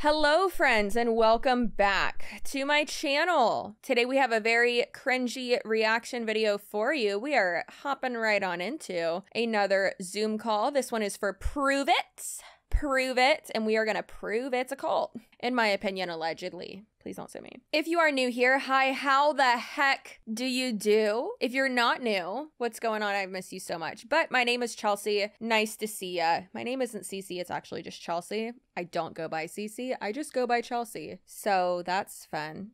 Hello friends and welcome back to my channel. Today we have a very cringy reaction video for you. We are hopping right on into another Zoom call. This one is for PRUVIT. PRUVIT, and we are gonna prove it's a cult. In my opinion, allegedly. Please don't sue me. If you are new here, hi, how the heck do you do? If you're not new, what's going on? I miss you so much. But my name is Chelsea. Nice to see ya. My name isn't CC, it's actually just Chelsea. I don't go by CC, I just go by Chelsea. So that's fun.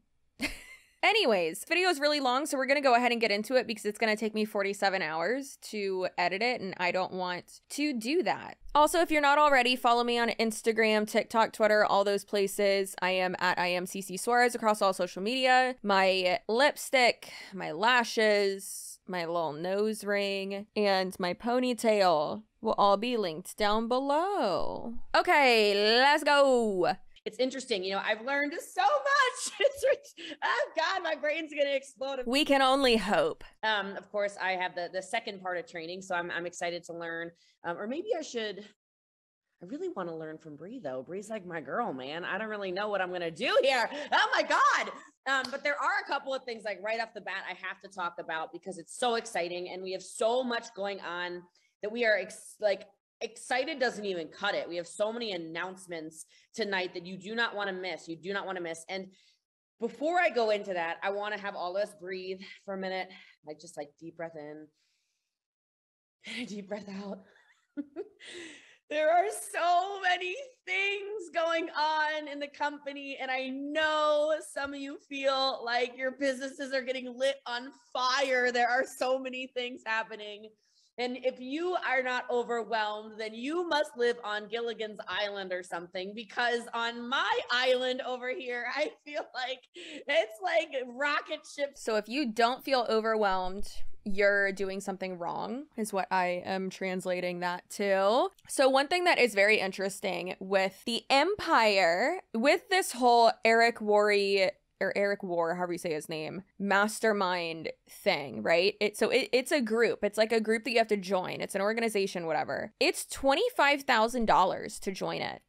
Anyways, video is really long, so we're gonna go ahead and get into it because it's gonna take me 47 hours to edit it, and I don't want to do that. Also, if you're not already, follow me on Instagram, TikTok, Twitter, all those places. I am at CCsuarez across all social media. My lipstick, my lashes, my little nose ring, and my ponytail will all be linked down below. Okay, let's go. It's interesting, you know, I've learned so much. Oh God, my brain's gonna explode. We can only hope. Of course, I have the second part of training, so I'm excited to learn. Or maybe I really want to learn from Bree though. Bree's like my girl, man. I don't really know what I'm gonna do here. Oh my God. But there are a couple of things like right off the bat I have to talk about because it's so exciting and we have so much going on that we are excited doesn't even cut it. We have so many announcements tonight that you do not want to miss. You do not want to miss. And before I go into that, I want to have all of us breathe for a minute. Like just like deep breath in and a deep breath out. There are so many things going on in the company. And I know some of you feel like your businesses are getting lit on fire. There are so many things happening. And if you are not overwhelmed, then you must live on Gilligan's Island or something, because on my island over here, I feel like it's like rocket ships. So if you don't feel overwhelmed, you're doing something wrong, is what I am translating that to. So one thing that is very interesting with the Empire, with this whole Eric War, however you say his name, Mastermind thing, right? It's a group. It's like a group that you have to join. It's an organization, whatever. It's $25,000 to join it.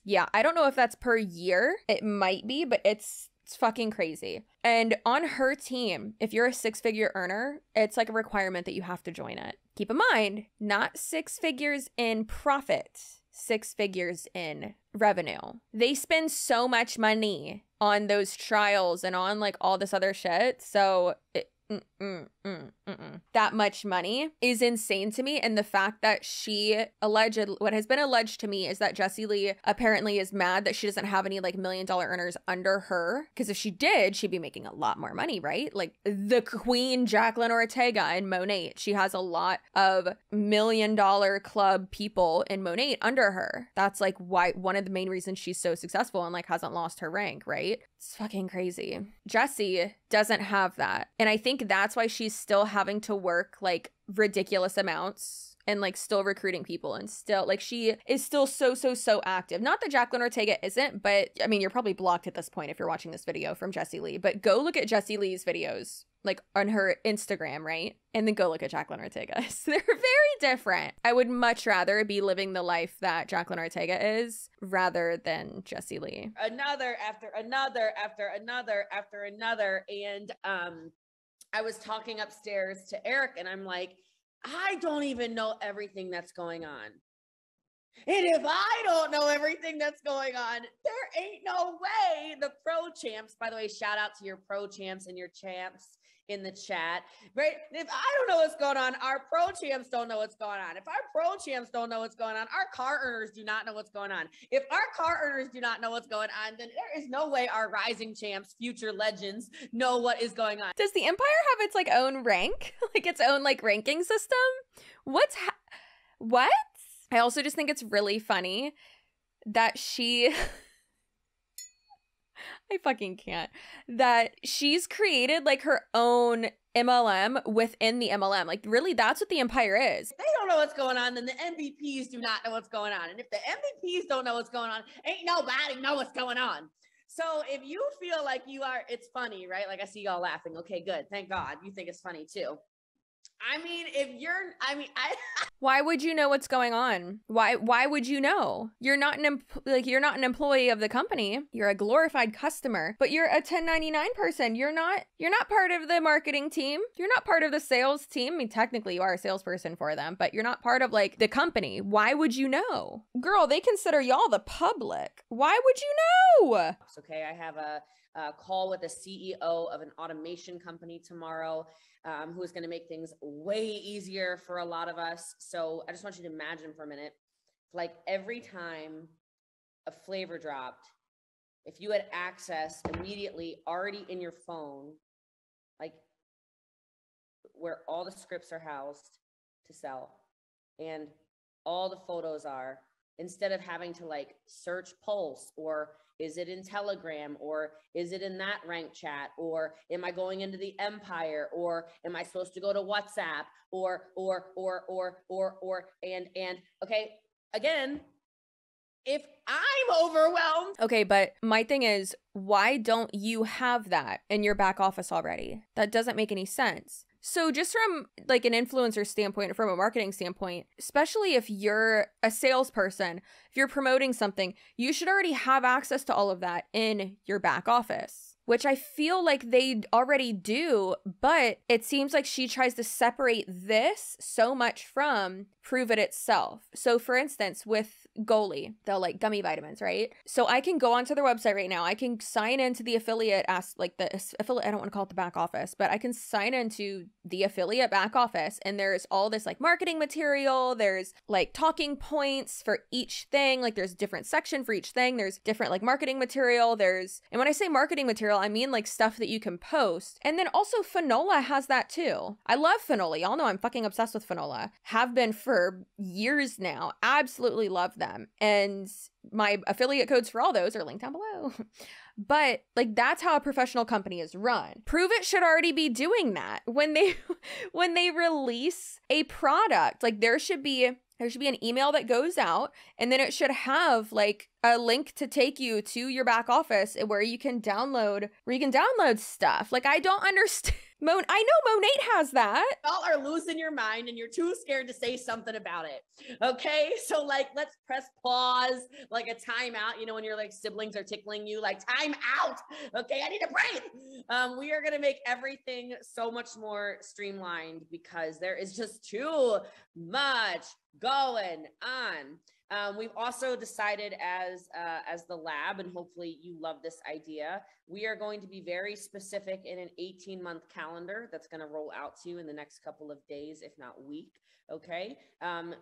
Yeah, I don't know if that's per year. It might be, but it's fucking crazy. And on her team, if you're a six-figure earner, it's like a requirement that you have to join it. Keep in mind, not six figures in profit, 6 figures in revenue. They spend so much money on those trials and on like all this other shit. So that much money is insane to me. And the fact that what has been alleged to me is that Jessie Lee apparently is mad that she doesn't have any like $1 million earners under her. Because if she did, she'd be making a lot more money, right? Like the Queen Jacqueline Ortega in Monat, she has a lot of $1 million club people in Monat under her. That's like why one of the main reasons she's so successful and like hasn't lost her rank, right? It's fucking crazy. Jessie doesn't have that. And I think that's why she's still having to work like ridiculous amounts and like still recruiting people and still like she is still so active. Not that Jacqueline Ortega isn't, but I mean, you're probably blocked at this point if you're watching this video from Jessie Lee, but go look at Jessie Lee's videos like on her Instagram, right? And then go look at Jacqueline Ortega's. They're very different. I would much rather be living the life that Jacqueline Ortega is rather than Jessie Lee. Another after another after another after another. And I was talking upstairs to Eric and I'm like, I don't even know everything that's going on. And if I don't know everything that's going on, there ain't no way the pro champs, by the way, shout out to your pro champs and your champs in the chat, right? If I don't know what's going on, our pro champs don't know what's going on. If our pro champs don't know what's going on, our car earners do not know what's going on. If our car earners do not know what's going on, then there is no way our rising champs, future legends, know what is going on. Does the Empire have its like own rank? Like its own like ranking system? What? I also just think it's really funny that I fucking can't. That she's created like her own MLM within the MLM. Like really, that's what the Empire is. If they don't know what's going on, then the MVPs do not know what's going on. And if the MVPs don't know what's going on, ain't nobody know what's going on. So if you feel like it's funny, right? Like I see y'all laughing. Okay, good. Thank God. You think it's funny too. I mean, if you're, I mean, I. Why would you know what's going on? Why would you know? You're not you're not an employee of the company. You're a glorified customer, but you're a 1099 person. You're not part of the marketing team. You're not part of the sales team. I mean, technically you are a salesperson for them, but you're not part of like the company. Why would you know? Girl, they consider y'all the public. Why would you know? Okay, I have a call with the CEO of an automation company tomorrow, who is going to make things way easier for a lot of us. So I just want you to imagine for a minute, like every time a flavor dropped, if you had access immediately already in your phone, like where all the scripts are housed to sell and all the photos are, instead of having to like search Pulse, or is it in Telegram, or is it in that rank chat, or am I going into the Empire, or am I supposed to go to WhatsApp, and okay, again, if I'm overwhelmed. Okay, but my thing is, why don't you have that in your back office already? That doesn't make any sense. So just from like an influencer standpoint, from a marketing standpoint, especially if you're a salesperson, if you're promoting something, you should already have access to all of that in your back office, which I feel like they already do, but it seems like she tries to separate this so much from PRUVIT itself. So for instance, with Goli, the like gummy vitamins, right? So I can go onto their website right now. I can sign into the affiliate I don't want to call it the back office, but I can sign into the affiliate back office, and there's all this like marketing material. There's like talking points for each thing. Like there's different section for each thing. There's different like marketing material. And when I say marketing material, I mean like stuff that you can post. And then also Fanola has that too. I love Fanola. Y'all know I'm fucking obsessed with Fanola. Have been for years now. Absolutely love them. And my affiliate codes for all those are linked down below. But like that's how a professional company is run. PRUVIT should already be doing that when they release a product. Like there should be an email that goes out, and then it should have like a link to take you to your back office where you can download stuff. Like I don't understand. I know Monate has that. Y'all are losing your mind and you're too scared to say something about it. Okay. So like, let's press pause, like a timeout, you know, when your like siblings are tickling you, like time out. Okay. I need a break. We are going to make everything so much more streamlined because there is just too much going on. We've also decided as the lab, and hopefully you love this idea, we are going to be very specific in an 18-month calendar that's going to roll out to you in the next couple of days, if not week. Okay.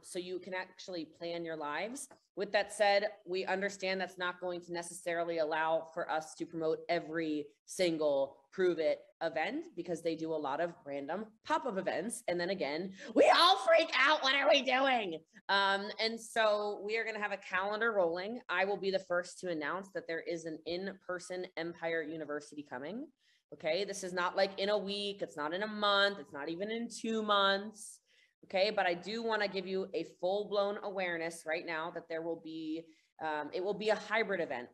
So you can actually plan your lives. With that said, we understand that's not going to necessarily allow for us to promote every single PRUVIT event because they do a lot of random pop-up events. And then again, we all freak out. What are we doing? And so we are going to have a calendar rolling. I will be the first to announce that there is an in-person Empire University coming. Okay. This is not like in a week. It's not in a month. It's not even in 2 months. Okay. But I do want to give you a full-blown awareness right now that there will be, it will be a hybrid event.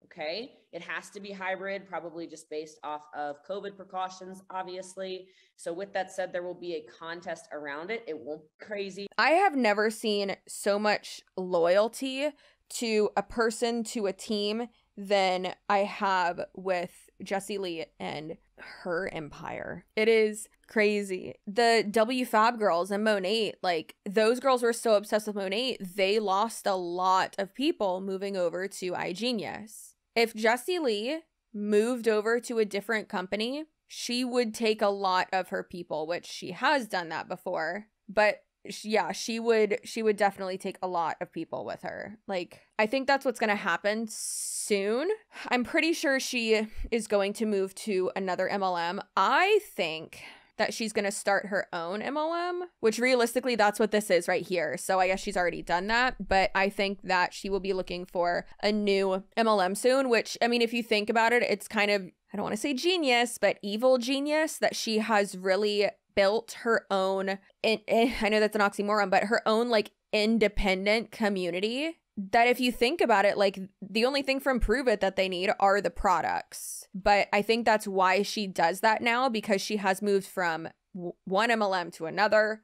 Okay. It has to be hybrid, probably just based off of COVID precautions, obviously. So with that said, there will be a contest around it. It won't be crazy. I have never seen so much loyalty to a person, to a team, than I have with Jessie Lee and her empire. It is crazy. The WFAB girls and Monate, like those girls were so obsessed with Monate, they lost a lot of people moving over to iGenius. If Jessie Lee moved over to a different company, she would take a lot of her people, which she has done that before. But yeah, she would definitely take a lot of people with her. Like, I think that's what's going to happen soon. I'm pretty sure she is going to move to another MLM. I think that she's going to start her own MLM, which realistically, that's what this is right here. So I guess she's already done that, but I think that she will be looking for a new MLM soon, which, I mean, if you think about it, it's kind of, I don't want to say genius, but evil genius that she has really built her own, I know that's an oxymoron, but her own like independent community that if you think about it, like the only thing from PRUVIT that they need are the products. But I think that's why she does that now, because she has moved from one MLM to another.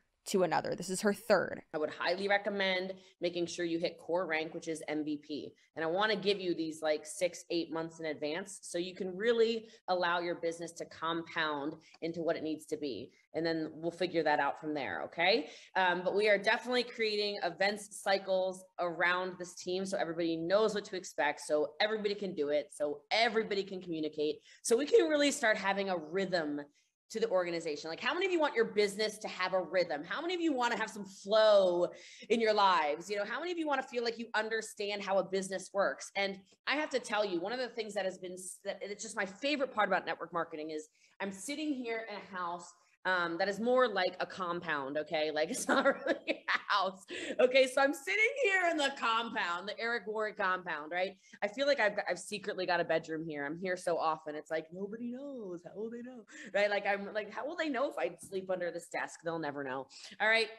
This is her third. I would highly recommend making sure you hit core rank, which is MVP. And I want to give you these like 6-8 months in advance so you can really allow your business to compound into what it needs to be. And then we'll figure that out from there. Okay. But we are definitely creating events cycles around this team so everybody knows what to expect, so everybody can do it, so everybody can communicate, so we can really start having a rhythm to the organization. Like, how many of you want your business to have a rhythm? How many of you want to have some flow in your lives? You know, how many of you want to feel like you understand how a business works? And I have to tell you, one of the things that it's just my favorite part about network marketing is I'm sitting here in a house that is more like a compound, okay? Like, it's not really a house, okay? So I'm sitting here in the compound, the Eric Worre compound, right? I feel like I've secretly got a bedroom here. I'm here so often. It's like, nobody knows. How will they know, right? Like, I'm like, how will they know if I sleep under this desk? They'll never know, all right?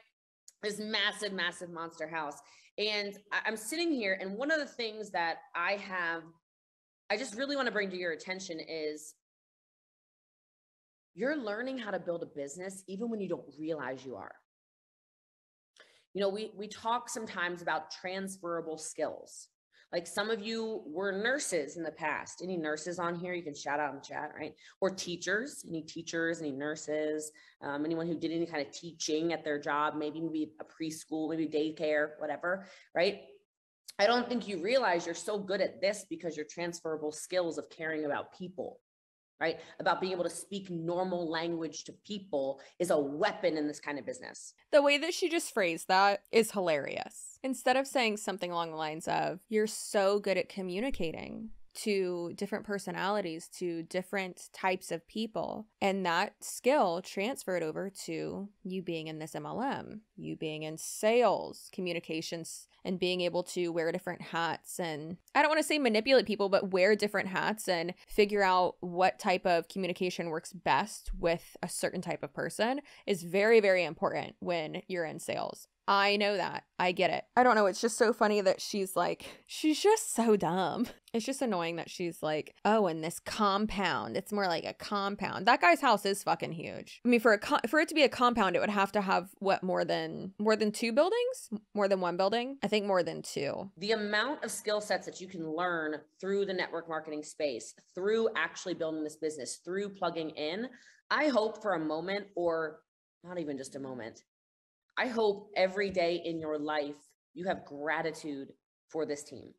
This massive, massive monster house. And I'm sitting here, and one of the things that I just really want to bring to your attention is you're learning how to build a business even when you don't realize you are. You know, we talk sometimes about transferable skills. Like, some of you were nurses in the past. Any nurses on here? You can shout out in the chat, right? Or teachers, any nurses, anyone who did any kind of teaching at their job, maybe a preschool, maybe daycare, whatever, right? I don't think you realize you're so good at this because your transferable skills of caring about people, right? About being able to speak normal language to people is a weapon in this kind of business. The way that she just phrased that is hilarious. Instead of saying something along the lines of, you're so good at communicating to different personalities, to different types of people, and that skill transferred over to you being in this MLM, you being in sales, communications, and being able to wear different hats, and I don't want to say manipulate people, but wear different hats and figure out what type of communication works best with a certain type of person is very, very important when you're in sales. I know that. I get it. I don't know. It's just so funny that she's just so dumb. It's just annoying that she's like, oh, in this compound. It's more like a compound. That guy's house is fucking huge. I mean, for it to be a compound, it would have to have what, more than 2 buildings? More than 1 building? I think more than 2. The amount of skill sets that you can learn through the network marketing space, through actually building this business, through plugging in, I hope for a moment, or not even just a moment, I hope every day in your life you have gratitude for this team.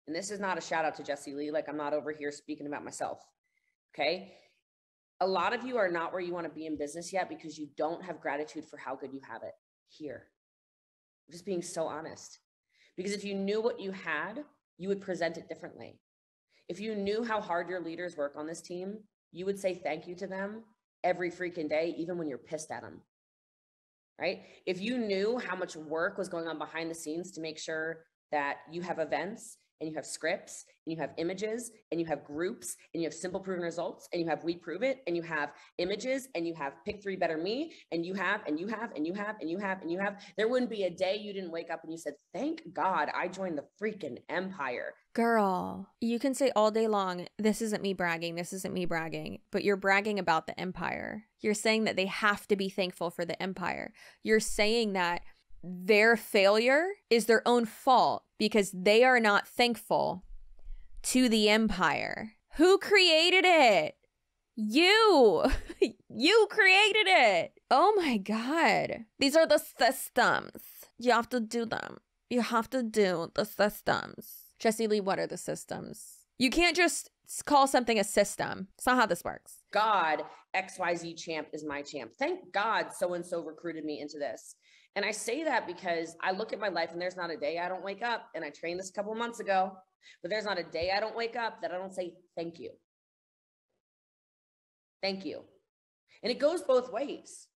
And this is not a shout out to Jessie Lee. Like, I'm not over here speaking about myself. Okay. A lot of you are not where you want to be in business yet because you don't have gratitude for how good you have it here. I'm just being so honest. Because if you knew what you had, you would present it differently. If you knew how hard your leaders work on this team, you would say thank you to them every freaking day, even when you're pissed at them. Right? If you knew how much work was going on behind the scenes to make sure that you have events and you have scripts and you have images and you have groups and you have simple proven results and you have we prove it and you have images and you have pick 3 better me and you have, there wouldn't be a day you didn't wake up and you said, thank God I joined the freaking empire. Girl, you can say all day long, this isn't me bragging, but you're bragging about the empire. You're saying that they have to be thankful for the empire. You're saying that their failure is their own fault because they are not thankful to the empire. Who created it? You. You created it. Oh my God. These are the systems. You have to do them. You have to do the systems. Jessie Lee, what are the systems? You can't just call something a system. It's not how this works. God, XYZ champ is my champ. Thank God so-and-so recruited me into this. And I say that because I look at my life and there's not a day I don't wake up, and I trained this a couple of months ago, but there's not a day I don't wake up that I don't say, thank you. Thank you. And it goes both ways.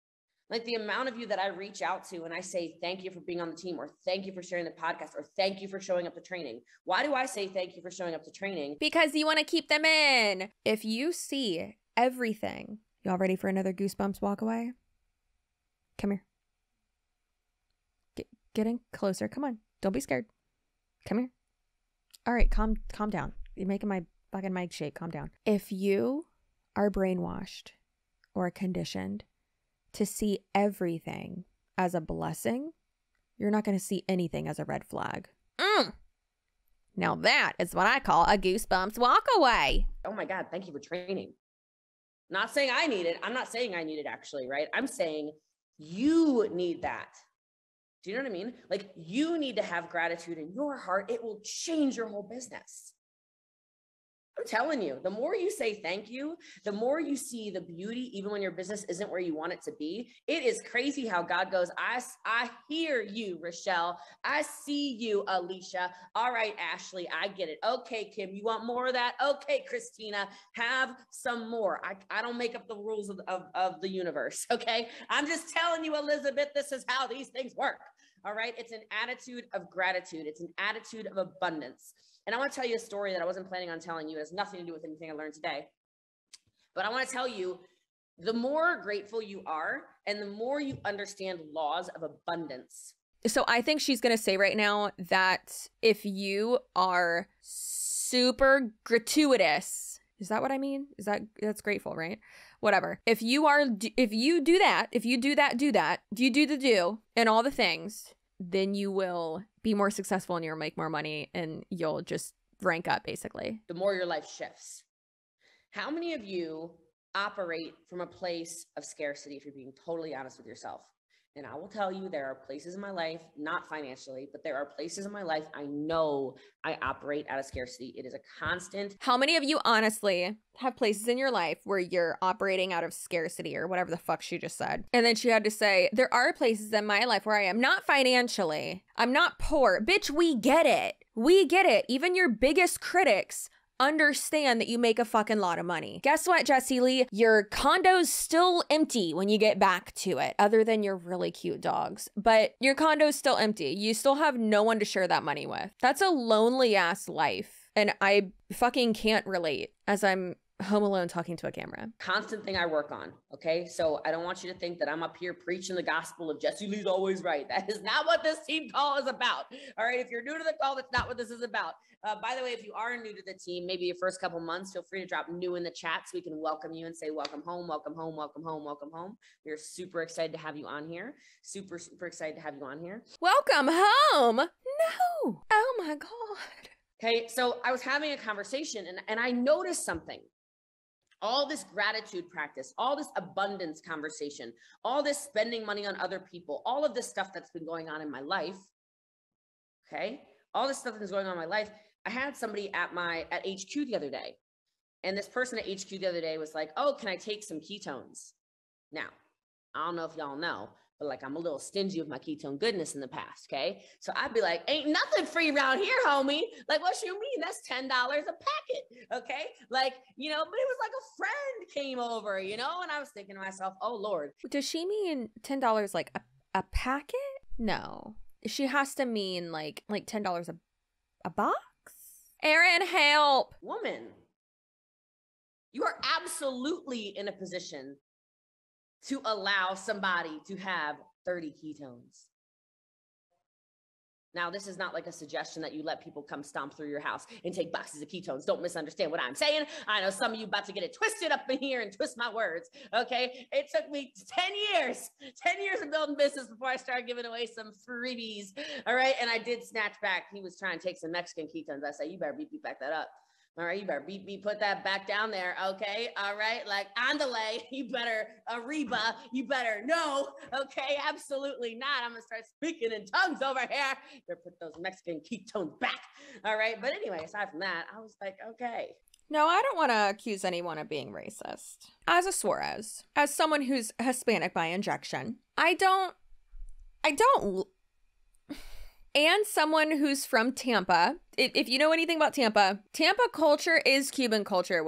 Like, the amount of you that I reach out to and I say, thank you for being on the team, or thank you for sharing the podcast, or thank you for showing up to training. Why do I say thank you for showing up to training? Because you want to keep them in. If you see everything, y'all ready for another goosebumps walk away? Come here. Get in closer. Come on. Don't be scared. Come here. All right. Calm down. You're making my fucking mic shake. Calm down. If you are brainwashed or conditioned to see everything as a blessing, you're not going to see anything as a red flag. Now that is what I call a goosebumps walk away. Oh my God, thank you for training. Not saying I need it. I'm not saying I need it actually, right? I'm saying you need that. Do you know what I mean? Like, you need to have gratitude in your heart. It will change your whole business. I'm telling you, the more you say thank you, the more you see the beauty, even when your business isn't where you want it to be. It is crazy how God goes, I hear you, Rochelle. I see you, Alicia. All right, Ashley, I get it. Okay, Kim, you want more of that? Okay, Christina, have some more. I don't make up the rules of the universe, okay? I'm just telling you, Elizabeth, this is how these things work, all right? It's an attitude of gratitude. It's an attitude of abundance. And I want to tell you a story that I wasn't planning on telling you. It has nothing to do with anything I learned today. But I want to tell you, the more grateful you are and the more you understand laws of abundance. So I think she's going to say right now that if you are super gratuitous, is that what I mean? That's grateful, right? Whatever. If you do that, you do the do and all the things, then you will be more successful and you'll make more money and you'll just rank up basically. The more your life shifts. How many of you operate from a place of scarcity, if you're being totally honest with yourself? And I will tell you, there are places in my life, not financially, but there are places in my life I know I operate out of scarcity. It is a constant. How many of you honestly have places in your life where you're operating out of scarcity or whatever the fuck she just said? And then she had to say, there are places in my life where I am not financially. I'm not poor. Bitch, we get it. We get it. Even your biggest critics understand that you make a fucking lot of money. Guess what, Jessie Lee? Your condo's still empty when you get back to it, other than your really cute dogs. But your condo's still empty. You still have no one to share that money with. That's a lonely ass life. And I fucking can't relate as I'm home alone talking to a camera. Constant thing I work on, okay? So I don't want you to think that I'm up here preaching the gospel of Jessie Lee's always right. That is not what this team call is about, all right? If you're new to the call, that's not what this is about. By the way, if you are new to the team, maybe your first couple months, feel free to drop new in the chat so we can welcome you and say, welcome home, welcome home, welcome home, welcome home. We're super excited to have you on here. Super, super excited to have you on here. Welcome home. No. Oh my God. Okay, so I was having a conversation and I noticed something. All this gratitude practice, all this abundance conversation, all this spending money on other people, all of this stuff that's been going on in my life, okay? All this stuff that's going on in my life. I had somebody at HQ the other day, and this person at HQ the other day was like, oh, can I take some ketones? Now, I don't know if y'all know, but like I'm a little stingy with my ketone goodness in the past, okay? So I'd be like, ain't nothing free around here, homie. Like, what you mean? That's $10 a packet, okay? Like, you know, but it was like a friend came over, you know? And I was thinking to myself, oh, Lord. Does she mean $10 like a packet? No. She has to mean like $10 a box? Erin, help. Woman, you are absolutely in a position to allow somebody to have 30 ketones. Now, this is not like a suggestion that you let people come stomp through your house and take boxes of ketones. Don't misunderstand what I'm saying. I know some of you about to get it twisted up in here and twist my words, okay? It took me 10 years of building business before I started giving away some freebies, all right? And I did snatch back. He was trying to take some Mexican ketones. I said, you better beep back that up. All right, you better beep, put that back down there, okay? All right, like Andale, you better, Ariba, you better, no, okay? Absolutely not. I'm gonna start speaking in tongues over here. Better put those Mexican ketones back, all right? But anyway, aside from that, I was like, okay. No, I don't want to accuse anyone of being racist. As a Suarez, as someone who's Hispanic by injection, I don't, and someone who's from Tampa. If you know anything about Tampa, Tampa culture is Cuban culture.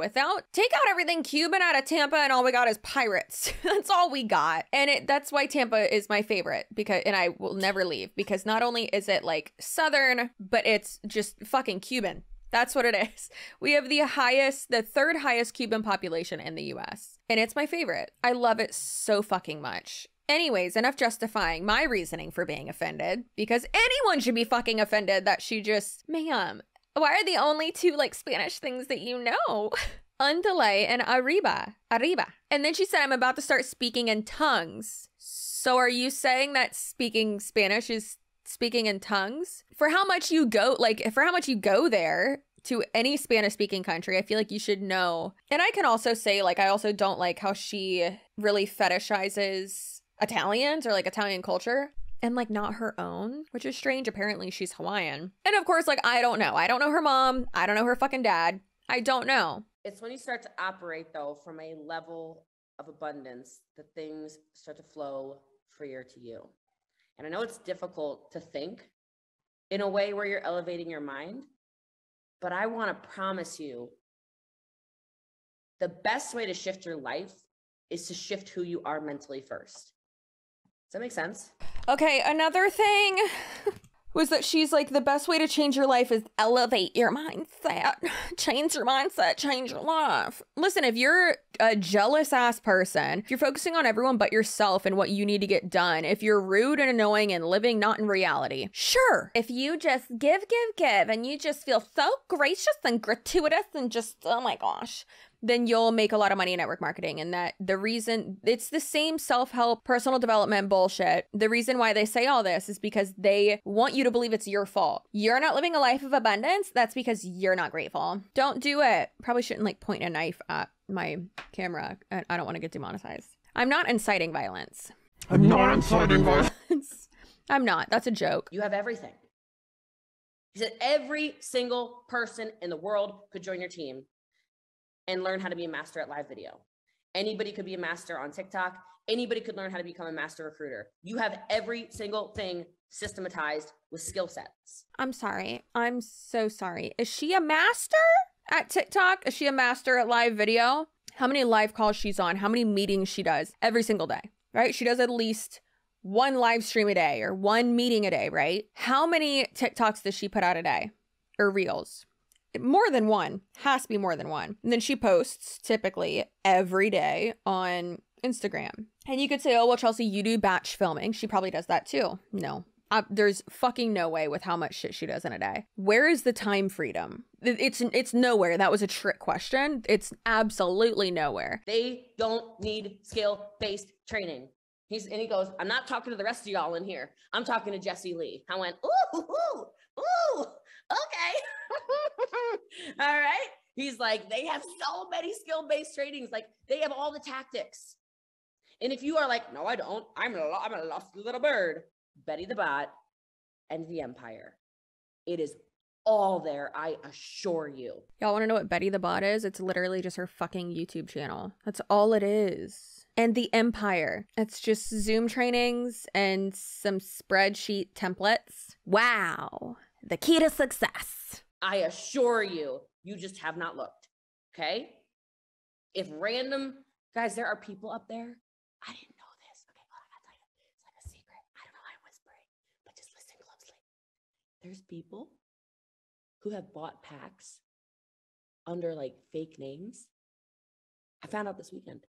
Take out everything Cuban out of Tampa and all we got is pirates. That's all we got. And that's why Tampa is my favorite, and I will never leave, because not only is it like Southern, but it's just fucking Cuban. That's what it is. We have the third highest Cuban population in the US. And it's my favorite. I love it so fucking much. Anyways, enough justifying my reasoning for being offended, because anyone should be fucking offended that she just, ma'am, why are the only two like Spanish things that you know? Andale and arriba. And then she said, I'm about to start speaking in tongues. So are you saying that speaking Spanish is speaking in tongues? For how much you go, there to any Spanish speaking country, I feel like you should know. And I can also say, like, I also don't like how she really fetishizes Italians or like Italian culture and like not her own, which is strange. Apparently she's Hawaiian. And of course, like, I don't know. I don't know her mom. I don't know her fucking dad. I don't know. It's when you start to operate, though, from a level of abundance that things start to flow freer to you. And I know it's difficult to think in a way where you're elevating your mind, but I want to promise you the best way to shift your life is to shift who you are mentally first. Does that make sense? Okay, another thing was that she's like, the best way to change your life is elevate your mindset. Change your mindset, change your life. Listen, if you're a jealous ass person, if you're focusing on everyone but yourself and what you need to get done, if you're rude and annoying and living not in reality, sure. If you just give, and you just feel so gracious and gratuitous and just, oh my gosh, then you'll make a lot of money in network marketing. And that the reason, it's the same self-help, personal development bullshit. The reason why they say all this is because they want you to believe it's your fault. You're not living a life of abundance. That's because you're not grateful. Don't do it. Probably shouldn't like point a knife at my camera. I don't want to get demonetized. I'm not inciting violence. I'm not inciting violence. I'm not. That's a joke. You have everything. He said every single person in the world could join your team and learn how to be a master at live video. Anybody could be a master on TikTok. Anybody could learn how to become a master recruiter. You have every single thing systematized with skill sets. I'm sorry. I'm so sorry. Is she a master at TikTok? Is she a master at live video? How many live calls she's on? How many meetings she does every single day, right? She does at least one live stream a day or one meeting a day, right? How many TikToks does she put out a day or reels? More than one. Has to be more than one. And then she posts typically every day on Instagram. And you could say, oh, well, Chelsea, you do batch filming. She probably does that too. No. There's fucking no way with how much shit she does in a day. Where is the time freedom? It's nowhere. That was a trick question. It's absolutely nowhere. They don't need skill-based training. He goes, I'm not talking to the rest of y'all in here. I'm talking to Jessie Lee. I went, ooh, okay. All right. He's like, they have so many skill-based trainings. Like, they have all the tactics. And if you are like, no, I don't. I'm a lost little bird. Betty the Bot and the Empire. It is all there, I assure you. Y'all want to know what Betty the Bot is? It's literally just her fucking YouTube channel. That's all it is. And the Empire. It's just Zoom trainings and some spreadsheet templates. Wow. The key to success. I assure you, you just have not looked. Okay? If random, guys, there are people up there. I didn't know this. Okay, well, I gotta tell you, it's like a secret. I don't know why I'm whispering, but just listen closely. There's people who have bought packs under like fake names. I found out this weekend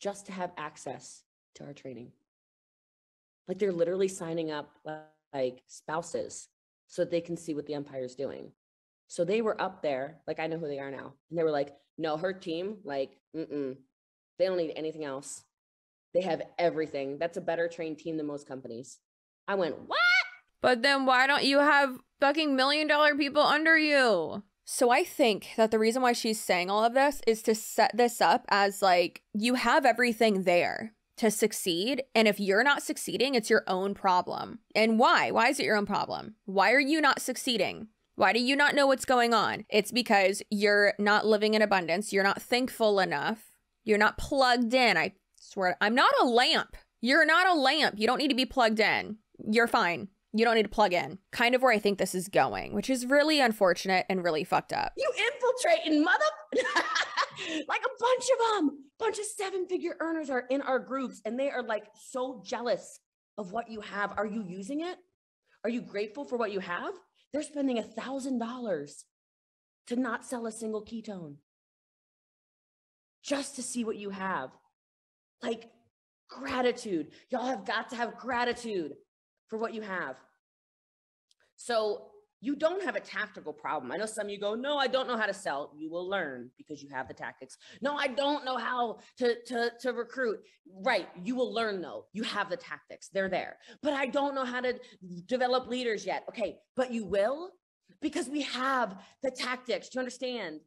just to have access to our training. Like they're literally signing up like spouses so that they can see what the Empire's doing. So they were up there, like I know who they are now. And they were like, no, her team, like, they don't need anything else. They have everything. That's a better trained team than most companies. I went, what? But then why don't you have fucking $1 million people under you? So I think that the reason why she's saying all of this is to set this up as like, you have everything there to succeed. And if you're not succeeding, it's your own problem. And why? Why is it your own problem? Why are you not succeeding? Why do you not know what's going on? It's because you're not living in abundance. You're not thankful enough. You're not plugged in. I swear, I'm not a lamp. You're not a lamp. You don't need to be plugged in. You're fine. You don't need to plug in. Kind of where I think this is going, which is really unfortunate and really fucked up. You infiltrating mother, like a bunch of them, bunch of 7-figure earners are in our groups and they are like so jealous of what you have. Are you using it? Are you grateful for what you have? They're spending $1,000 to not sell a single ketone just to see what you have. Like gratitude. Y'all have got to have gratitude for what you have. So you don't have a tactical problem. I know some of you go, no, I don't know how to sell. You will learn because you have the tactics. No, I don't know how to recruit. Right. You will learn though. You have the tactics. They're there. But I don't know how to develop leaders yet. Okay. But you will, because we have the tactics. Do you understand?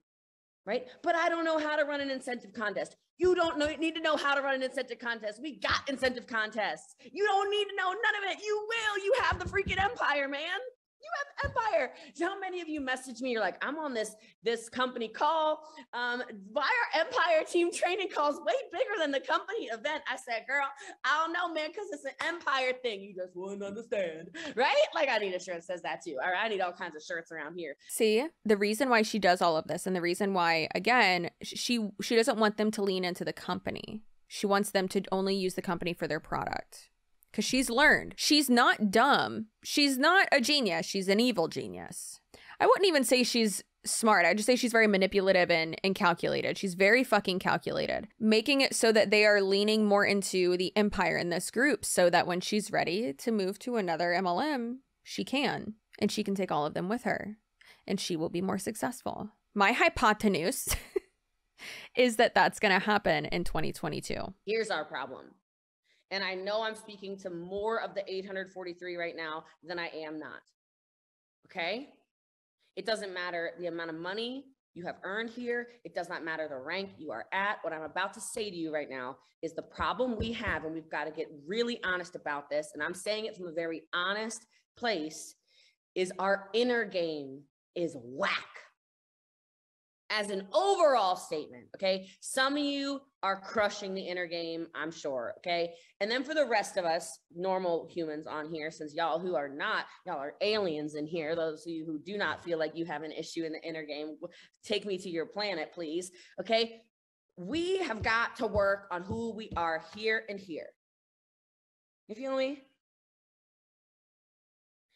Right. But I don't know how to run an incentive contest. You don't need to know how to run an incentive contest. We got incentive contests. You don't need to know none of it. You will. You have the freaking empire, man. You have empire. Do you know how many of you message me? You're like, I'm on this company call. Why are empire team training calls way bigger than the company event? I said, girl, I don't know, man, because it's an empire thing. You just wouldn't understand, right? Like, I need a shirt that says that too. All right, I need all kinds of shirts around here. See, the reason why she does all of this, and the reason why, again, she doesn't want them to lean into the company. She wants them to only use the company for their product. Because she's learned. She's not dumb. She's not a genius. She's an evil genius. I wouldn't even say she's smart. I'd just say she's very manipulative and calculated. She's very fucking calculated. Making it so that they are leaning more into the empire in this group so that when she's ready to move to another MLM, she can. And she can take all of them with her. And she will be more successful. My hypotenuse is that that's going to happen in 2022. Here's our problem. And I know I'm speaking to more of the 843 right now than I am not. Okay? It doesn't matter the amount of money you have earned here. It does not matter the rank you are at. What I'm about to say to you right now is the problem we have, and we've got to get really honest about this, and I'm saying it from a very honest place, is our inner game is whack. As an overall statement, okay? Some of you are crushing the inner game, I'm sure, okay? And then for the rest of us, normal humans on here, since y'all who are not, y'all are aliens in here, those of you who do not feel like you have an issue in the inner game, take me to your planet, please, okay? We have got to work on who we are here and here. You feel me?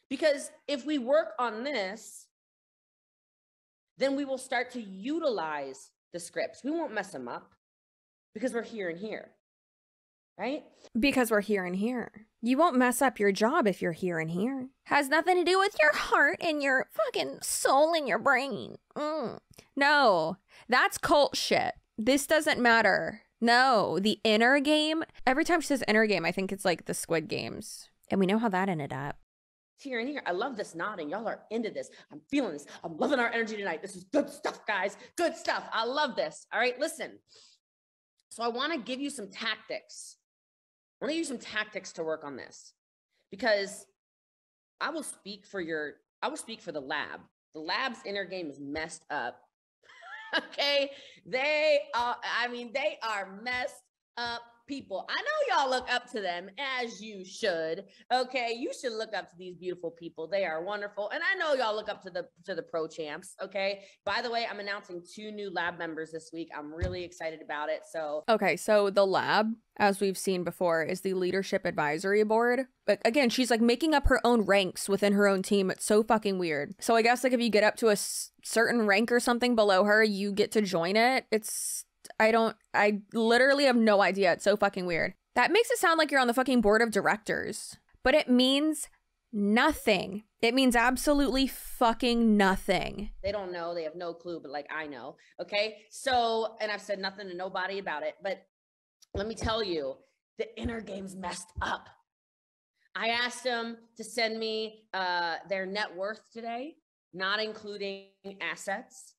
Because if we work on this, then we will start to utilize the scripts. We won't mess them up because we're here and here, right? Because we're here and here. You won't mess up your job if you're here and here. Has nothing to do with your heart and your fucking soul and your brain. No, that's cult shit. This doesn't matter. No, the inner game. Every time she says inner game, I think it's like the Squid Games. And we know how that ended up. Here and here. I love this nodding. Y'all are into this. I'm feeling this. I'm loving our energy tonight. This is good stuff, guys. Good stuff. I love this. All right, listen. So I want to give you some tactics. I want to give you some tactics to work on this because I will speak for the lab. The lab's inner game is messed up. Okay. They are messed up people. I know y'all look up to them, as you should. Okay, you should look up to these beautiful people. They are wonderful, and I know y'all look up to the pro champs. Okay. By the way, I'm announcing 2 new lab members this week. I'm really excited about it. So okay, so the lab, as we've seen before, is the leadership advisory board. But again, she's like making up her own ranks within her own team. It's so fucking weird. So I guess like if you get up to a certain rank or something below her, you get to join it. I literally have no idea. It's so fucking weird. That makes it sound like you're on the fucking board of directors, but it means nothing. It means absolutely fucking nothing. They don't know. They have no clue, but like I know. Okay. So, and I've said nothing to nobody about it, but let me tell you, the inner game's messed up. I asked them to send me their net worth today, not including assets.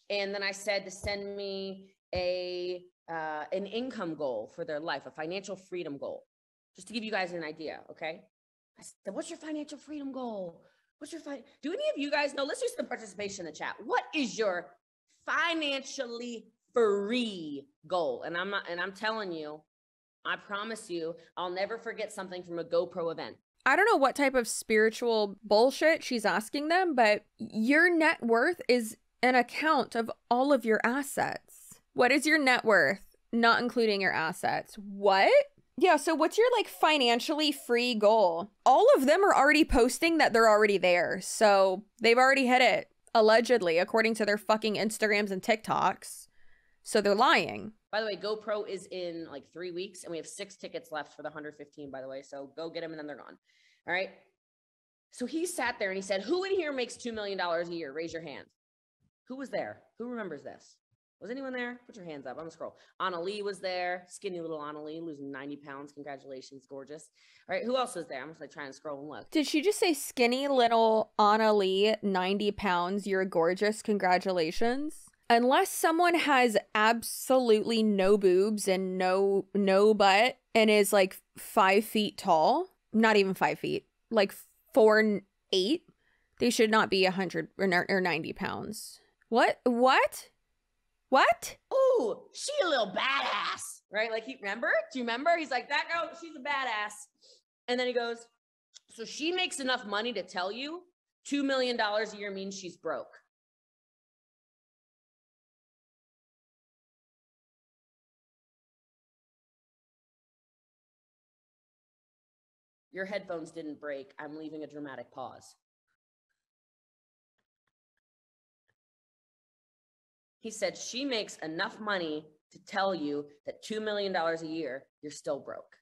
And then I said to send me an income goal for their life, a financial freedom goal, just to give you guys an idea. Okay. I said, what's your financial freedom goal? Do any of you guys know? Let's do some participation in the chat. What is your financially free goal? And I'm telling you, I promise you, I'll never forget something from a GoPro event. I don't know what type of spiritual bullshit she's asking them, but your net worth is an account of all of your assets. What is your net worth, not including your assets? What? Yeah, so what's your like financially free goal? All of them are already posting that they're already there. So they've already hit it, allegedly, according to their fucking Instagrams and TikToks. So they're lying. By the way, GoPro is in like 3 weeks and we have 6 tickets left for the 115, by the way. So go get them and then they're gone. All right. So he sat there and he said, who in here makes $2 million a year? Raise your hand. Who was there? Who remembers this? Was anyone there? Put your hands up. I'm gonna scroll. Anna Lee was there. Skinny little Anna Lee, losing 90 pounds. Congratulations, gorgeous. All right, who else was there? I'm just like trying to scroll and look. Did she just say skinny little Anna Lee, 90 pounds? You're gorgeous. Congratulations. Unless someone has absolutely no boobs and no butt and is like 5 feet tall, not even 5 feet, like 4'8", they should not be 100 or 90 pounds. What? Ooh, she a little badass, right? Like, remember? Do you remember? He's like, that girl, she's a badass. And then he goes, so she makes enough money to tell you $2 million a year means she's broke. Your headphones didn't break. I'm leaving a dramatic pause. He said she makes enough money to tell you that $2 million a year, you're still broke.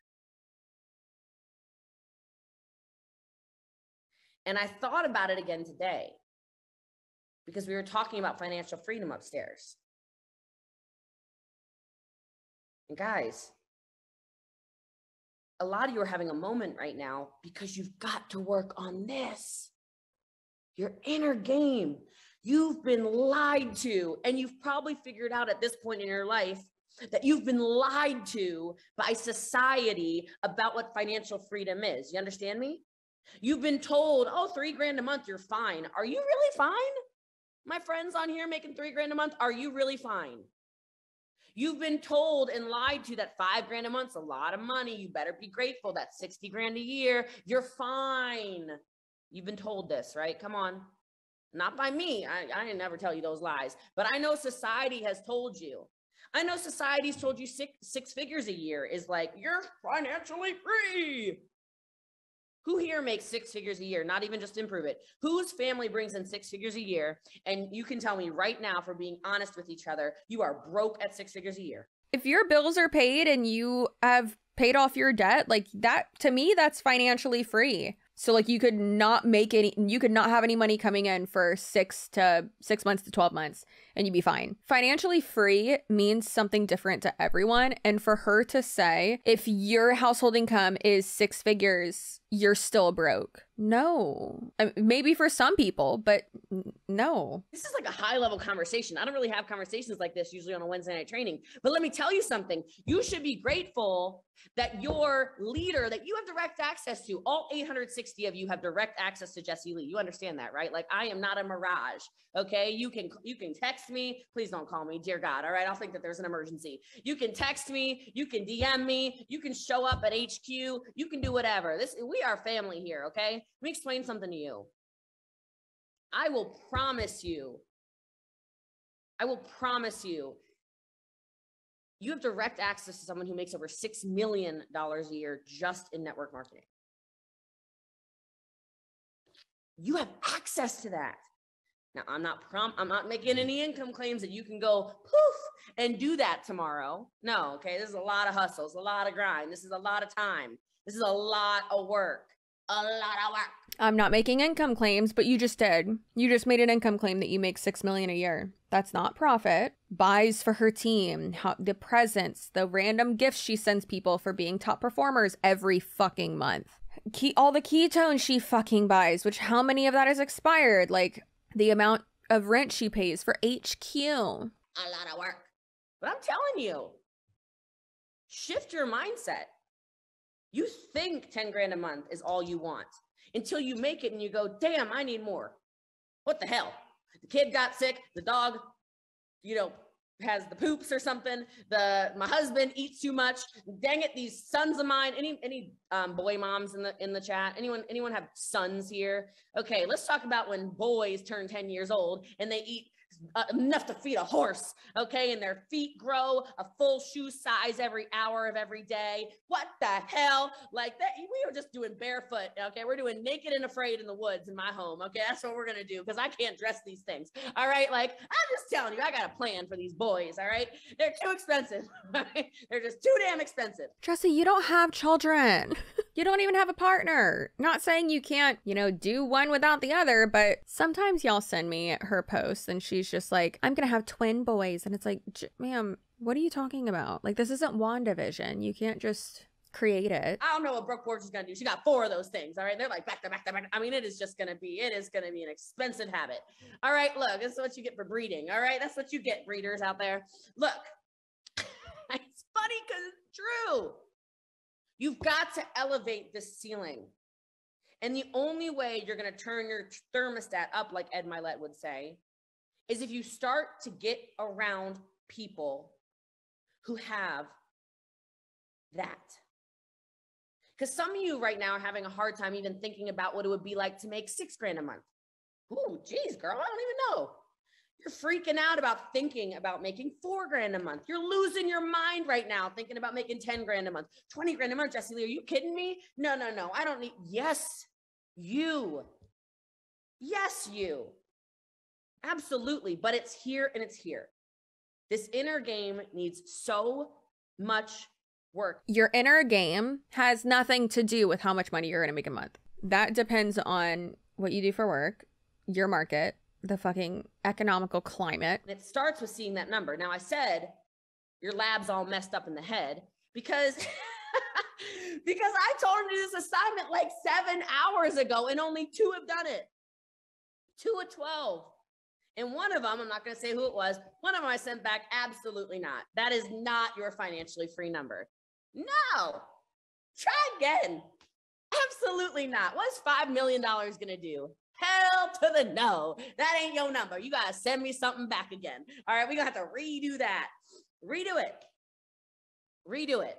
And I thought about it again today because we were talking about financial freedom upstairs. And guys, a lot of you are having a moment right now because you've got to work on this, your inner game. You've been lied to, and you've probably figured out at this point in your life that you've been lied to by society about what financial freedom is. You understand me? You've been told, oh, $3 grand a month, you're fine. Are you really fine? My friends on here making $3 grand a month, are you really fine? You've been told and lied to that $5 grand a month's a lot of money. You better be grateful. That's 60 grand a year. You're fine. You've been told this, right? Come on. Not by me. I didn't never tell you those lies, but I know society has told you. I know society's told you six figures a year is like, you're financially free. Who here makes 6 figures a year? Not even just improve it. Whose family brings in 6 figures a year? And you can tell me right now, for being honest with each other, you are broke at 6 figures a year. If your bills are paid and you have paid off your debt, like that, to me, that's financially free. So like you could not have any money coming in for 6 months to 12 months and you'd be fine. Financially free means something different to everyone. And for her to say, if your household income is 6 figures, you're still broke. No. Maybe for some people, but no. This is like a high level conversation. I don't really have conversations like this usually on a Wednesday night training, but let me tell you something. You should be grateful that your leader that you have direct access to, all 860 of you have direct access to Jessie Lee. You understand that, right? Like I am not a mirage. Okay. You can text me. Please don't call me, dear God. All right. I'll think that there's an emergency. You can text me. You can DM me. You can show up at HQ. You can do whatever. We are family here. Okay. Let me explain something to you. I will promise you, you have direct access to someone who makes over $6 million a year just in network marketing. You have access to that. Now, I'm not making any income claims that you can go poof and do that tomorrow. No, okay, this is a lot of hustles, a lot of grind. This is a lot of time. This is a lot of work. A lot of work. I'm not making income claims, but you just did. You just made an income claim that you make $6 million a year. That's not profit. Buys for her team, the presents, the random gifts she sends people for being top performers every fucking month. All the ketones she fucking buys, which how many of that is expired? Like the amount of rent she pays for HQ. A lot of work. But I'm telling you, shift your mindset. You think 10 grand a month is all you want until you make it and you go, damn, I need more. What the hell? The kid got sick. The dog, has the poops or something. My husband eats too much. Dang it, these sons of mine. Any boy moms in the chat? Anyone have sons here? Okay, let's talk about when boys turn 10 years old and they eat enough to feed a horse, okay? And their feet grow a full shoe size every hour of every day. What the hell? Like that, we are just doing barefoot, okay? We're doing naked and afraid in the woods in my home, okay? That's what we're gonna do because I can't dress these things, all right? Like, I'm just telling you, I got a plan for these boys, all right? They're too expensive, all right? They're just too damn expensive. Jessie, you don't have children. You don't even have a partner. Not saying you can't, you know, do one without the other, but sometimes y'all send me her posts and she's just like, I'm gonna have twin boys. And it's like, ma'am, what are you talking about? Like, this isn't WandaVision. You can't just create it. I don't know what Brooke Borch is gonna do. She got 4 of those things, all right? They're like back to back to back. I mean, it is gonna be an expensive habit. All right, look, this is what you get for breeding, all right? That's what you get, breeders out there. Look, it's funny because it's true. You've got to elevate this ceiling. And the only way you're going to turn your thermostat up, like Ed Milet would say, is if you start to get around people who have that. Because some of you right now are having a hard time even thinking about what it would be like to make $6,000 a month. Ooh, geez, girl, I don't even know. You're freaking out about thinking about making $4,000 a month. You're losing your mind right now thinking about making $10,000 a month, $20,000 a month. Jessie Lee, are you kidding me? No. I don't need. Yes, you. Yes, you. Absolutely. But it's here and it's here. This inner game needs so much work. Your inner game has nothing to do with how much money you're going to make a month. That depends on what you do for work, your market, the fucking economical climate. And it starts with seeing that number. Now, I said your lab's all messed up in the head because because I told him to do this assignment like 7 hours ago and only 2 have done it. 2 of 12. And one of them, I'm not going to say who it was, one of them I sent back, absolutely not. That is not your financially free number. No. Try again. Absolutely not. What's $5 million going to do? Hell to the no. That ain't your number. You got to send me something back again. All right, we're going to have to redo that. Redo it. Redo it.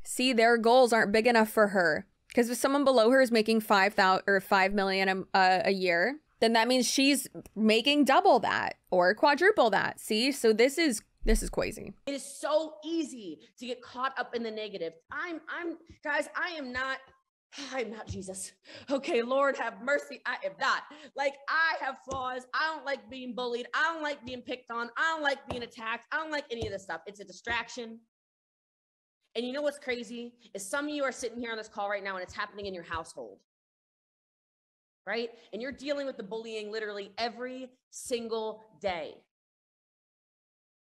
See, their goals aren't big enough for her. Because if someone below her is making $5 million a year, then that means she's making double that or quadruple that. See, so this is crazy. It is so easy to get caught up in the negative. Guys, I'm not Jesus. Okay, Lord have mercy. I am not. Like, I have flaws. I don't like being bullied. I don't like being picked on. I don't like being attacked. I don't like any of this stuff. It's a distraction. And you know what's crazy is some of you are sitting here on this call right now and it's happening in your household, right? And you're dealing with the bullying literally every single day.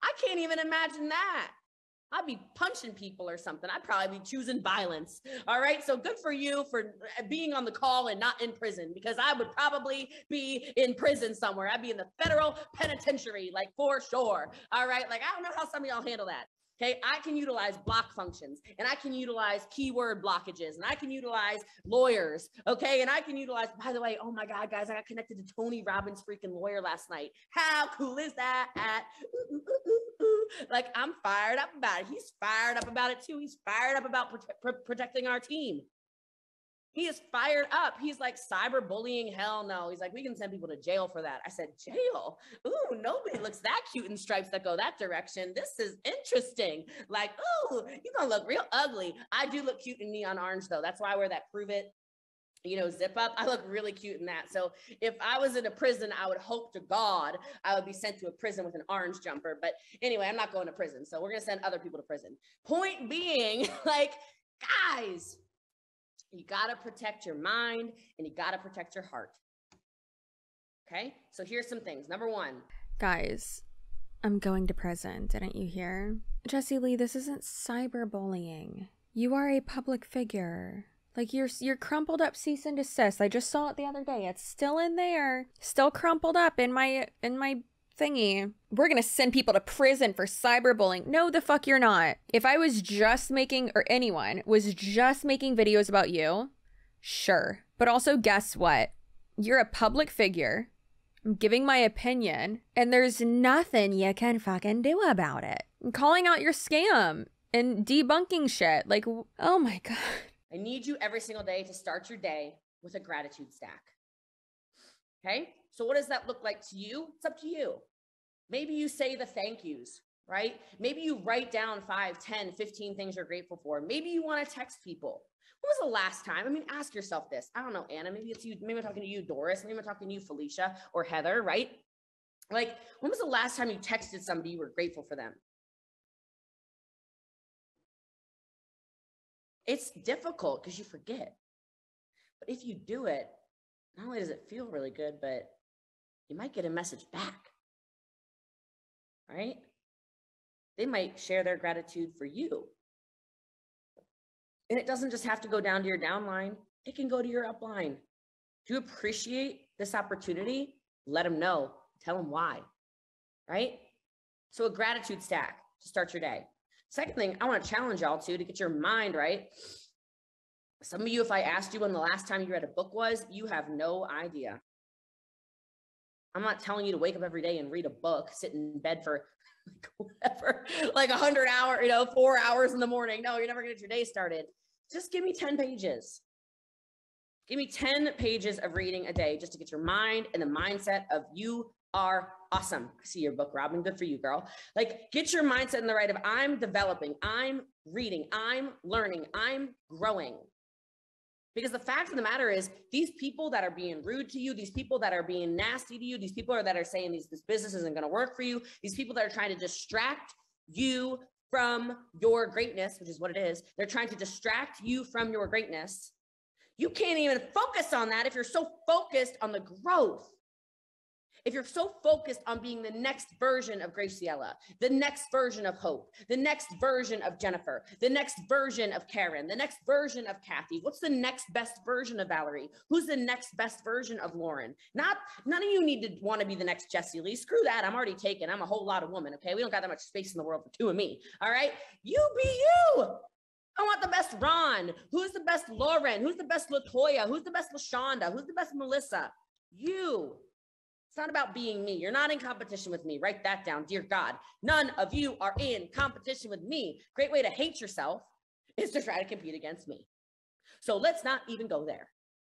I can't even imagine that. I'd be punching people or something. I'd probably be choosing violence. All right. So good for you for being on the call and not in prison, because I would probably be in prison somewhere. I'd be in the federal penitentiary, like for sure. All right. Like, I don't know how some of y'all handle that. Okay, I can utilize block functions and I can utilize keyword blockages and I can utilize lawyers. Okay, and I can utilize, by the way, oh my God, guys, I got connected to Tony Robbins' freaking lawyer last night. How cool is that? Like, I'm fired up about it. He's fired up about it too. He's fired up about protecting our team. He is fired up. He's like, cyberbullying, hell no. He's like, we can send people to jail for that. I said, jail? Ooh, nobody looks that cute in stripes that go that direction. This is interesting. Like, ooh, you're gonna look real ugly. I do look cute in neon orange though. That's why I wear that PRUVIT, zip up. I look really cute in that. So if I was in a prison, I would hope to God I would be sent to a prison with an orange jumper. But anyway, I'm not going to prison. So we're gonna send other people to prison. Point being, like, guys, you got to protect your mind and you got to protect your heart. Okay. So here's some things. Number 1. Guys, I'm going to prison. Didn't you hear? Jessie Lee, this isn't cyberbullying. You are a public figure. Like, your crumpled up cease and desist. I just saw it the other day. It's still in there. Still crumpled up in my thingy. We're gonna send people to prison for cyberbullying. No, the fuck you're not. If I was just making, or anyone was just making videos about you, sure. But also, guess what? You're a public figure. I'm giving my opinion, and there's nothing you can fucking do about it. I'm calling out your scam and debunking shit. Like, oh my God. I need you every single day to start your day with a gratitude stack. Okay? So what does that look like to you? It's up to you. Maybe you say the thank yous, right? Maybe you write down 5, 10, 15 things you're grateful for. Maybe you want to text people. When was the last time? I mean, ask yourself this. I don't know, Anna, maybe it's you. Maybe I'm talking to you, Doris. Maybe I'm talking to you, Felicia or Heather, right? Like, when was the last time you texted somebody you were grateful for them? It's difficult because you forget. But if you do it, not only does it feel really good, but you might get a message back, right? They might share their gratitude for you. And it doesn't just have to go down to your downline. It can go to your upline. Do you appreciate this opportunity? Let them know. Tell them why, right? So a gratitude stack to start your day. Second thing, I want to challenge y'all to get your mind right. Some of you, if I asked you when the last time you read a book was, you have no idea. I'm not telling you to wake up every day and read a book, sit in bed for whatever, like 100 hours, 4 hours in the morning. No, you're never going to get your day started. Just give me 10 pages. Give me 10 pages of reading a day just to get your mind in the mindset of you are awesome. I see your book, Robin. Good for you, girl. Like, get your mindset in the right of I'm developing, I'm reading, I'm learning, I'm growing. Because the fact of the matter is, these people that are being rude to you, these people that are being nasty to you, these people that are saying this business isn't going to work for you, these people that are trying to distract you from your greatness, which is what it is. They're trying to distract you from your greatness. You can't even focus on that if you're so focused on the growth. If you're so focused on being the next version of Graciela, the next version of Hope, the next version of Jennifer, the next version of Karen, the next version of Kathy, what's the next best version of Valerie? Who's the next best version of Lauren? None of you need to want to be the next Jessie Lee. Screw that. I'm already taken. I'm a whole lot of woman. Okay. We don't got that much space in the world for two of me. All right. You be you. I want the best Ron. Who's the best Lauren? Who's the best LaToya? Who's the best LaShonda? Who's the best Melissa? You. It's not about being me. You're not in competition with me. Write that down. Dear God, none of you are in competition with me. Great way to hate yourself is to try to compete against me. So let's not even go there.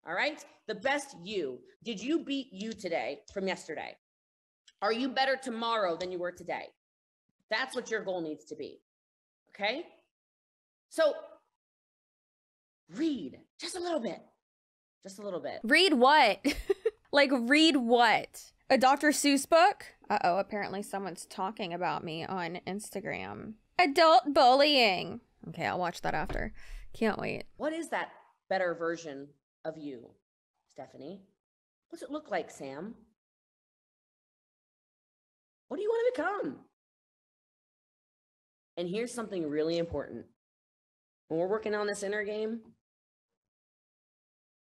All right. The best you. Did you beat you today from yesterday? Are you better tomorrow than you were today? That's what your goal needs to be. Okay. So read just a little bit. Just a little bit. Read what? Like, read what? A Dr. Seuss book? Uh-oh, apparently someone's talking about me on Instagram. Adult bullying. Okay, I'll watch that after. Can't wait. What is that better version of you, Stephanie? What's it look like, Sam? What do you want to become? And here's something really important. When we're working on this inner game,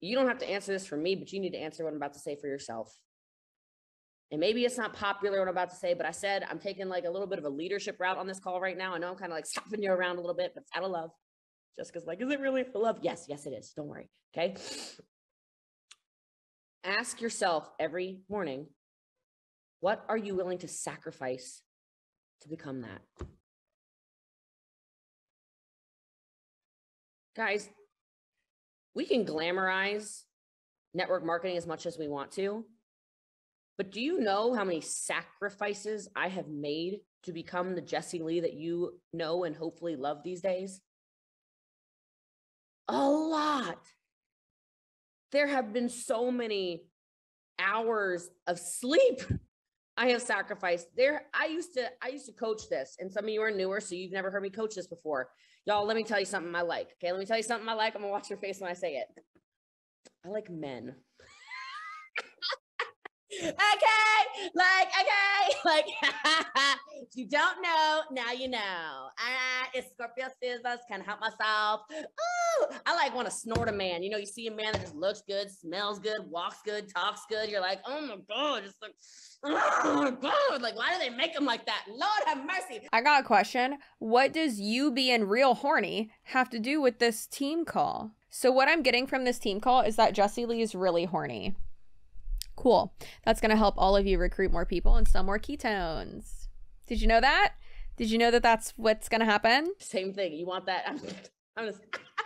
you don't have to answer this for me, but you need to answer what I'm about to say for yourself. And maybe it's not popular what I'm about to say, but I said I'm taking like a little bit of a leadership route on this call right now. I know I'm kind of like stopping you around a little bit, but it's out of love. Jessica's like, is it really for love? Yes, it is. Don't worry. Okay. Ask yourself every morning, what are you willing to sacrifice to become that? Guys, we can glamorize network marketing as much as we want to, but do you know how many sacrifices I have made to become the Jessie Lee that you know and hopefully love these days? A lot. There have been so many hours of sleep I have sacrificed. I used to coach this, and some of you are newer, so you've never heard me coach this before. Y'all, let me tell you something I like. Okay, let me tell you something I like. I'm gonna watch your face when I say it. I like men. Okay, if you don't know, now you know. It's Scorpio Scissors, can't help myself. Oh, I want to snort a man. You know, you see a man that just looks good, smells good, walks good, talks good. You're like, oh my God, just like, oh my God, like, why do they make them like that? Lord have mercy. I got a question. What does you being real horny have to do with this team call? So what I'm getting from this team call is that Jessie Lee is really horny. Cool. That's going to help all of you recruit more people and sell more ketones. Did you know that? Did you know that that's what's going to happen? Same thing. You want that? I'm just,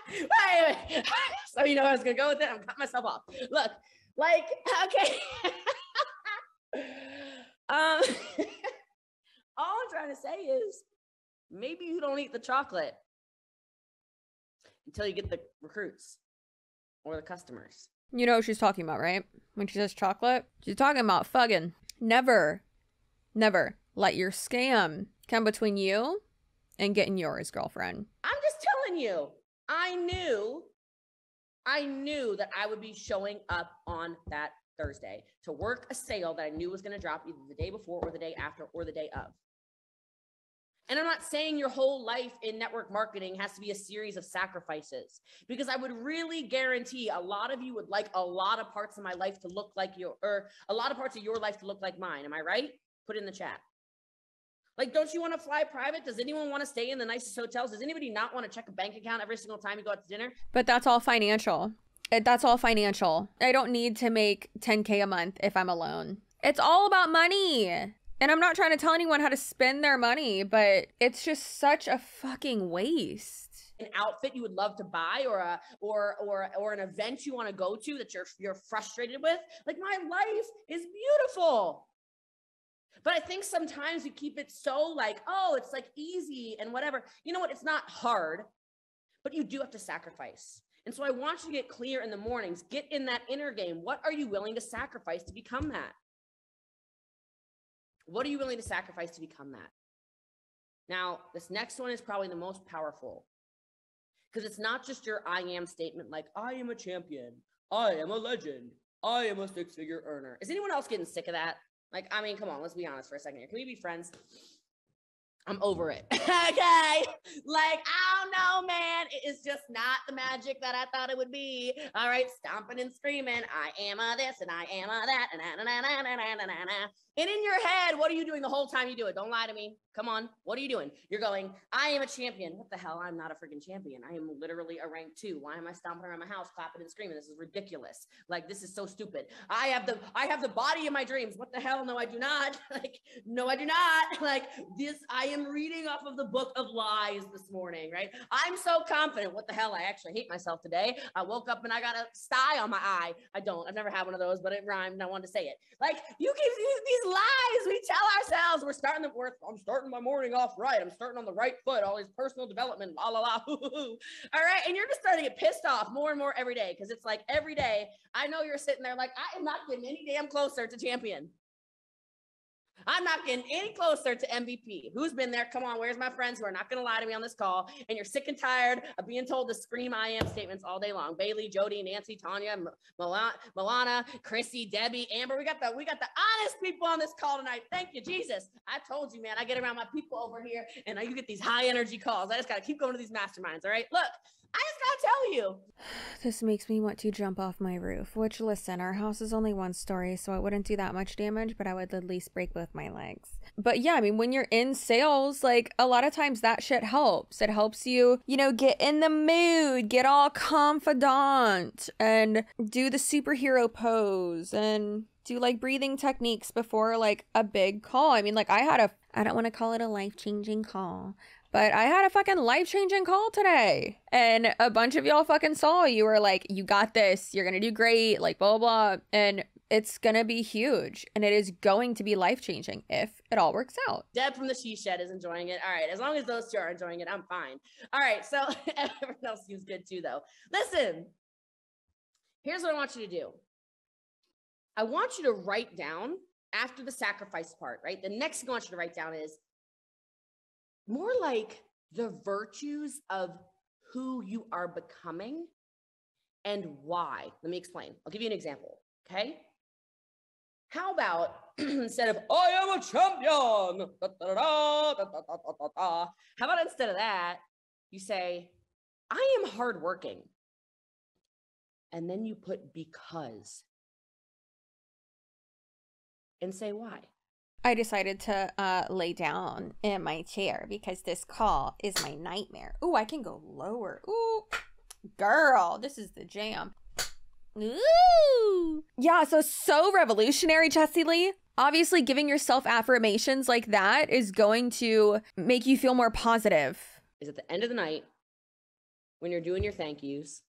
wait. So you know I was going to go with it. I'm cutting myself off. Look, like, okay. All I'm trying to say is maybe you don't eat the chocolate until you get the recruits or the customers. You know what she's talking about, right? When she says chocolate, she's talking about fucking. Never let your scam come between you and getting yours, girlfriend. I'm just telling you, I knew that I would be showing up on that Thursday to work a sale that I knew was going to drop either the day before or the day after or the day of. And I'm not saying your whole life in network marketing has to be a series of sacrifices, because I would really guarantee a lot of you would like a lot of parts of my life to look like or a lot of parts of your life to look like mine. Am I right? Put it in the chat. Like, don't you want to fly private? Does anyone want to stay in the nicest hotels? Does anybody not want to check a bank account every single time you go out to dinner? But that's all financial. That's all financial. I don't need to make 10K a month if I'm alone. It's all about money. And I'm not trying to tell anyone how to spend their money, but it's just such a fucking waste. An outfit you would love to buy, or an event you want to go to that you're frustrated with. Like, my life is beautiful. But I think sometimes we keep it so like, oh, it's like easy and whatever. You know what? It's not hard, but you do have to sacrifice. And so I want you to get clear in the mornings. Get in that inner game. What are you willing to sacrifice to become that? What are you willing to sacrifice to become that? Now, this next one is probably the most powerful, because it's not just your I am statement like, I am a champion, I am a legend, I am a six-figure earner. Is anyone else getting sick of that? Like, I mean, come on, let's be honest for a second here. Can we be friends? I'm over it. Okay. Like, I don't know, man. It is just not the magic that I thought it would be. All right. Stomping and screaming. I am a this and I am a that. And in your head, what are you doing the whole time you do it? Don't lie to me. Come on. What are you doing? You're going, I am a champion. What the hell? I'm not a freaking champion. I am literally a rank 2. Why am I stomping around my house, clapping and screaming? This is ridiculous. Like, this is so stupid. I have the body of my dreams. What the hell? No, I do not. Like, no, I do not. Like, this, I am reading off of the book of lies this morning, right? I'm so confident. What the hell? I actually hate myself today. I woke up and I got a sty on my eye. I don't. I've never had one of those, but it rhymed and I wanted to say it. Like, you keep these lies we tell ourselves. I'm starting my morning off right. I'm starting on the right foot. All these personal development, la la la. All right, and you're just starting to get pissed off more and more every day, because it's like every day I know you're sitting there like, I am not getting any damn closer to champion. I'm not getting any closer to MVP. Who's been there? Come on, where's my friends who are not going to lie to me on this call? And you're sick and tired of being told to scream I am statements all day long. Bailey, Jody, Nancy, Tanya, Milana, Chrissy, Debbie, Amber. We got the honest people on this call tonight. Thank you, Jesus. I told you, man, I get around my people over here and you get these high energy calls. I just got to keep going to these masterminds. All right, look. I just gotta tell you. This makes me want to jump off my roof, which, listen, our house is only 1 story, so it wouldn't do that much damage, but I would at least break both my legs. But yeah, I mean, when you're in sales, like, a lot of times that shit helps. It helps you, you know, get in the mood, get all confidant, and do the superhero pose, and do, like, breathing techniques before, like, a big call. I mean, like, I don't want to call it a life-changing call, but I had a fucking life-changing call today, and a bunch of y'all fucking saw. You were like, you got this, you're gonna do great, like, blah, blah, blah, and it's gonna be huge, and it is going to be life-changing if it all works out. Deb from the She Shed is enjoying it. All right, as long as those two are enjoying it, I'm fine. All right, so everyone else seems good too, though. Listen, here's what I want you to do. I want you to write down, after the sacrifice part, right? The next thing I want you to write down is more like the virtues of who you are becoming and why. Let me explain. I'll give you an example, okay? How about instead of, I am a champion, how about instead of that, you say, I am hardworking. And then you put because. And say why. I decided to lay down in my chair because this call is my nightmare. Ooh, I can go lower. Ooh, girl, this is the jam. Ooh. Yeah, so revolutionary, Jessie Lee. Obviously, giving yourself affirmations like that is going to make you feel more positive. Is at the end of the night, when you're doing your thank yous,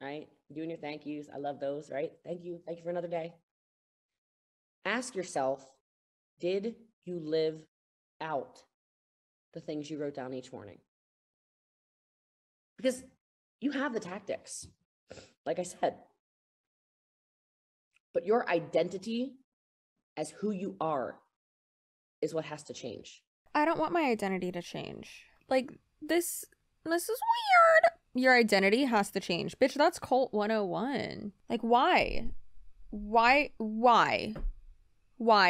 right? Doing your thank yous. I love those, right? Thank you. Thank you for another day. Ask yourself, did you live out the things you wrote down each morning. Because you have the tactics, like I said. But your identity as who you are is what has to change. I don't want my identity to change. Like, this is weird. Your identity has to change. Bitch, that's Cult 101. Like, why? Why,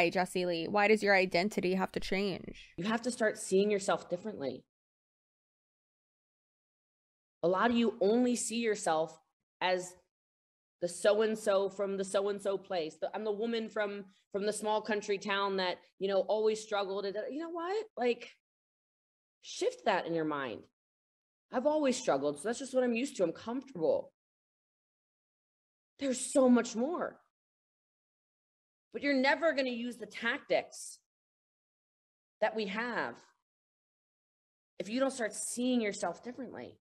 Jessie Lee? Why does your identity have to change? You have to start seeing yourself differently. A lot of you only see yourself as the so-and-so from the so-and-so place. I'm the woman from the small country town that, you know, always struggled. You know what? Like, shift that in your mind. I've always struggled, so that's just what I'm used to. I'm comfortable. There's so much more. But you're never going to use the tactics that we have if you don't start seeing yourself differently.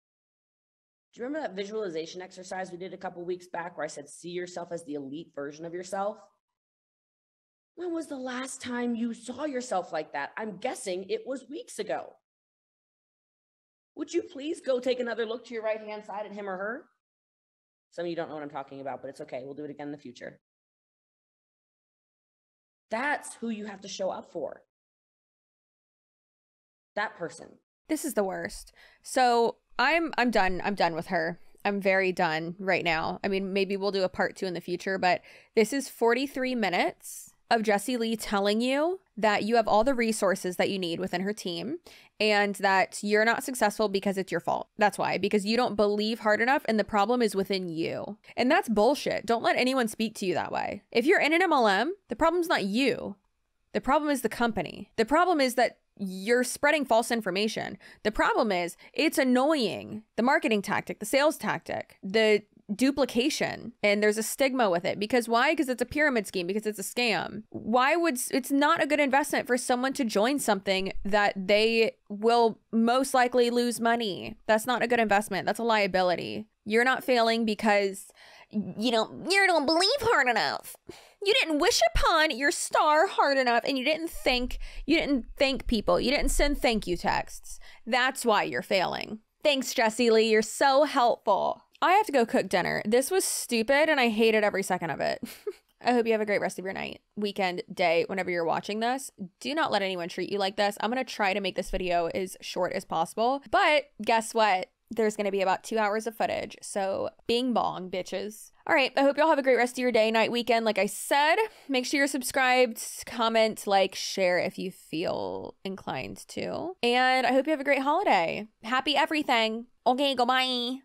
Do you remember that visualization exercise we did a couple weeks back where I said, see yourself as the elite version of yourself? When was the last time you saw yourself like that? I'm guessing it was weeks ago. Would you please go take another look to your right-hand side at him or her? Some of you don't know what I'm talking about, but it's okay. We'll do it again in the future. That's who you have to show up for. That person. This is the worst. So I'm done. I'm done with her. I'm very done right now. I mean, maybe we'll do a part 2 in the future, but this is 43 minutes of Jessie Lee telling you that you have all the resources that you need within her team and that you're not successful because it's your fault. That's why, because you don't believe hard enough and the problem is within you. And that's bullshit. Don't let anyone speak to you that way. If you're in an MLM, the problem's not you. The problem is the company. The problem is that you're spreading false information. The problem is it's annoying. The marketing tactic, the sales tactic, the duplication, and there's a stigma with it. Because why? Because it's a pyramid scheme, because it's a scam. It's not a good investment for someone to join something that they will most likely lose money. That's not a good investment. That's a liability. You're not failing because you don't believe hard enough. You didn't wish upon your star hard enough, and you didn't thank people. You didn't send thank you texts. That's why you're failing. Thanks, Jessie Lee. You're so helpful. I have to go cook dinner. This was stupid, and I hated every second of it. I hope you have a great rest of your night, weekend, day, whenever you're watching this. Do not let anyone treat you like this. I'm going to try to make this video as short as possible, but guess what? There's going to be about 2 hours of footage. So bing bong, bitches. All right. I hope y'all have a great rest of your day, night, weekend. Like I said, make sure you're subscribed, comment, like, share if you feel inclined to. And I hope you have a great holiday. Happy everything. Okay, go bye.